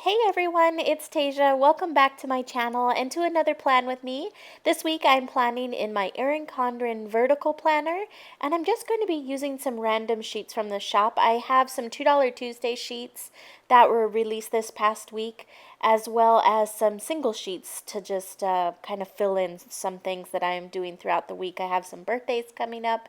Hey everyone, it's Tasia. Welcome back to my channel and to another plan with me. This week I'm planning in my Erin Condren vertical planner, and I'm just going to be using some random sheets from the shop. I have some $2 Tuesday sheets that were released this past week, as well as some single sheets to just kind of fill in some things that I am doing throughout the week. I have some birthdays coming up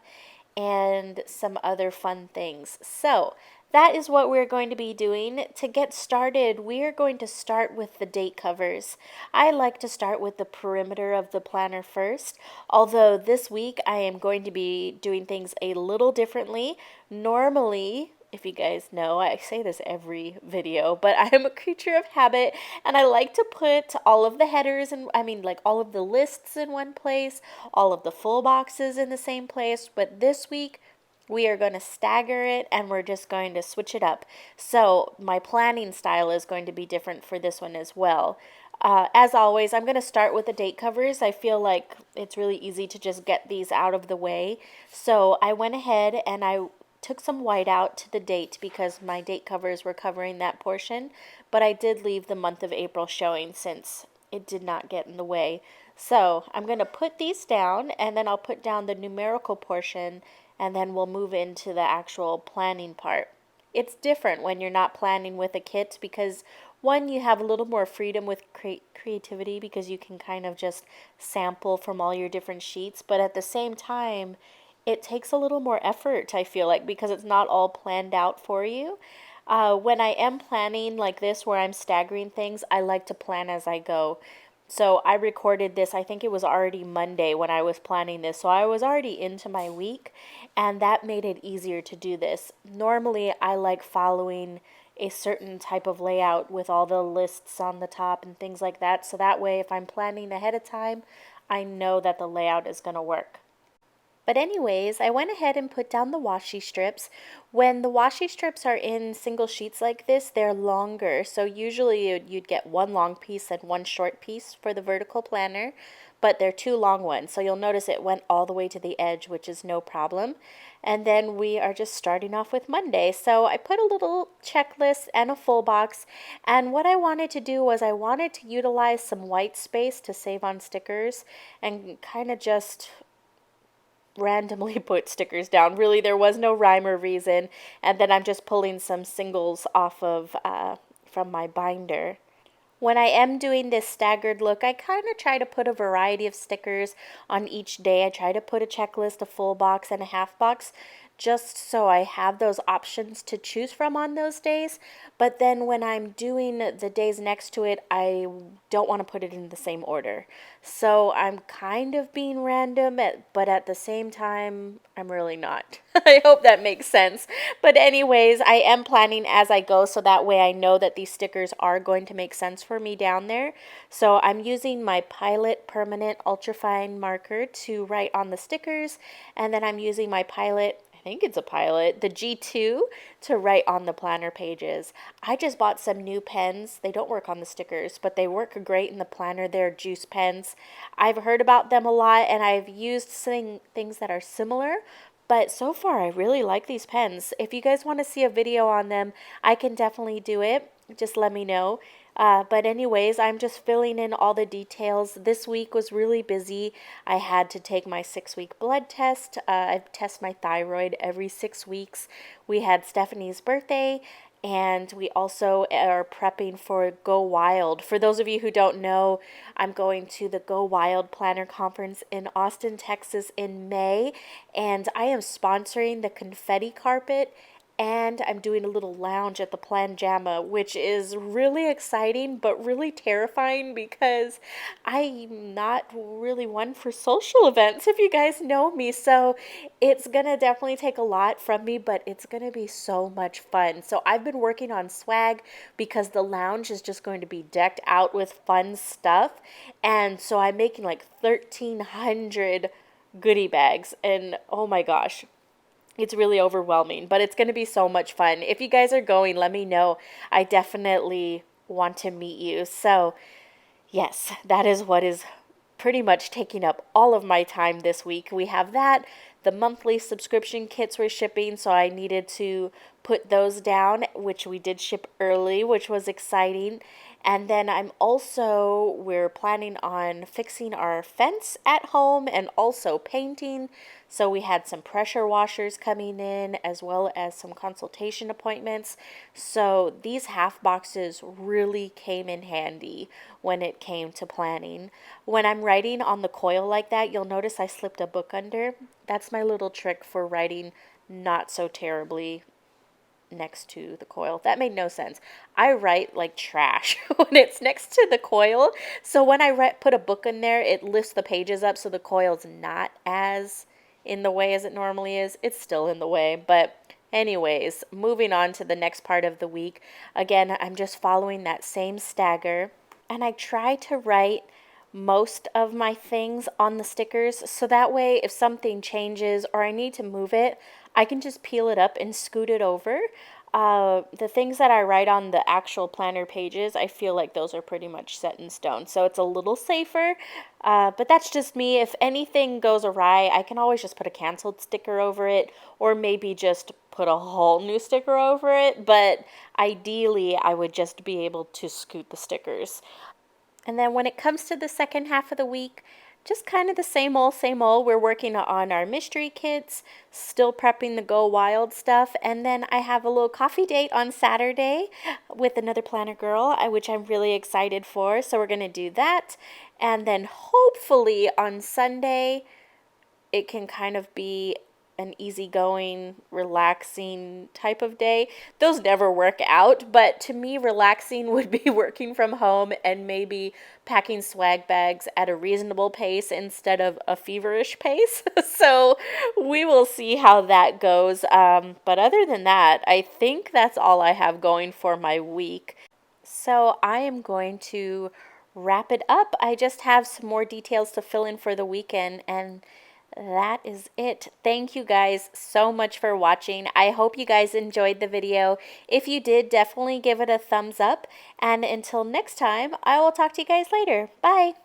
and some other fun things. So, that is what we're going to be doing. To get started, we are going to start with the date covers. I like to start with the perimeter of the planner first, although this week I am going to be doing things a little differently. Normally, if you guys know, I say this every video, but I am a creature of habit and I like to put all of the headers and like all of the lists in one place, all of the full boxes in the same place, but this week we are going to stagger it and we're just going to switch it up. So my planning style is going to be different for this one as well. As always, I'm going to start with the date covers. I feel like it's really easy to just get these out of the way. So I went ahead and I took some white out to the date because my date covers were covering that portion, but I did leave the month of April showing since it did not get in the way. So I'm going to put these down and then I'll put down the numerical portion and then we'll move into the actual planning part. It's different when you're not planning with a kit because one, you have a little more freedom with creativity because you can kind of just sample from all your different sheets, but at the same time, it takes a little more effort, I feel like, because it's not all planned out for you. When I am planning like this, where I'm staggering things, I like to plan as I go. So I recorded this, I think it was already Monday when I was planning this. So I was already into my week, and that made it easier to do this. Normally, I like following a certain type of layout with all the lists on the top and things like that. So that way, if I'm planning ahead of time, I know that the layout is going to work. But anyways, I went ahead and put down the washi strips. When the washi strips are in single sheets like this, they're longer. So usually you'd get one long piece and one short piece for the vertical planner, but they're two long ones. So you'll notice it went all the way to the edge, which is no problem. And then we are just starting off with Monday. So I put a little checklist and a full box. And what I wanted to do was I wanted to utilize some white space to save on stickers and kind of just randomly put stickers down. Really, there was no rhyme or reason. And then I'm just pulling some singles off of from my binder. When I am doing this staggered look, I kind of try to put a variety of stickers on each day. I try to put a checklist, a full box, and a half box, just so I have those options to choose from on those days. But then when I'm doing the days next to it, I don't want to put it in the same order. So I'm kind of being random, but at the same time, I'm really not. I hope that makes sense. But anyways, I am planning as I go so that way I know that these stickers are going to make sense for me down there. So I'm using my Pilot Permanent Ultrafine marker to write on the stickers, and then I'm using my Pilot, I think it's a Pilot, the G2, to write on the planner pages. I just bought some new pens. They don't work on the stickers, but they work great in the planner. They're juice pens. I've heard about them a lot, and I've used things that are similar, but so far, I really like these pens. If you guys want to see a video on them, I can definitely do it. Just let me know. But anyways, I'm just filling in all the details. This week was really busy. I had to take my 6-week blood test. I test my thyroid every 6 weeks. We had Stephanie's birthday, and we also are prepping for Go Wild. For those of you who don't know, I'm going to the Go Wild Planner Conference in Austin, Texas in May, and I am sponsoring the confetti carpet, and I'm doing a little lounge at the Planjama, which is really exciting but really terrifying because I'm not really one for social events, if you guys know me. So it's gonna definitely take a lot from me, but it's gonna be so much fun. So I've been working on swag because the lounge is just going to be decked out with fun stuff. And so I'm making like 1,300 goodie bags, and oh my gosh, it's really overwhelming, but it's going to be so much fun. If you guys are going, let me know. I definitely want to meet you. So, yes, that is what is pretty much taking up all of my time this week. We have that. The monthly subscription kits were shipping, so I needed to put those down, which we did ship early, which was exciting. And then we're planning on fixing our fence at home and also painting. So we had some pressure washers coming in as well as some consultation appointments. So these half boxes really came in handy when it came to planning. When I'm writing on the coil like that, you'll notice I slipped a book under. That's my little trick for writing not so terribly next to the coil. That made no sense. I write like trash when it's next to the coil. So when put a book in there, it lifts the pages up so the coil's not as in the way as it normally is. It's still in the way, but anyways, moving on to the next part of the week. Again, I'm just following that same stagger, and I try to write most of my things on the stickers so that way if something changes or I need to move it, I can just peel it up and scoot it over. The things that I write on the actual planner pages, I feel like those are pretty much set in stone. So it's a little safer, but that's just me. If anything goes awry, I can always just put a canceled sticker over it or maybe just put a whole new sticker over it. But ideally, I would just be able to scoot the stickers. And then when it comes to the second half of the week, just kind of the same old, same old. We're working on our mystery kits, still prepping the Go Wild stuff. And then I have a little coffee date on Saturday with another planner girl, which I'm really excited for. So we're going to do that. And then hopefully on Sunday, it can kind of be an easygoing, relaxing type of day. Those never work out, but to me, relaxing would be working from home and maybe packing swag bags at a reasonable pace instead of a feverish pace. So we will see how that goes. But other than that, I think that's all I have going for my week. So I am going to wrap it up. I just have some more details to fill in for the weekend, and that is it. Thank you guys so much for watching. I hope you guys enjoyed the video. If you did, definitely give it a thumbs up. And until next time, I will talk to you guys later. Bye.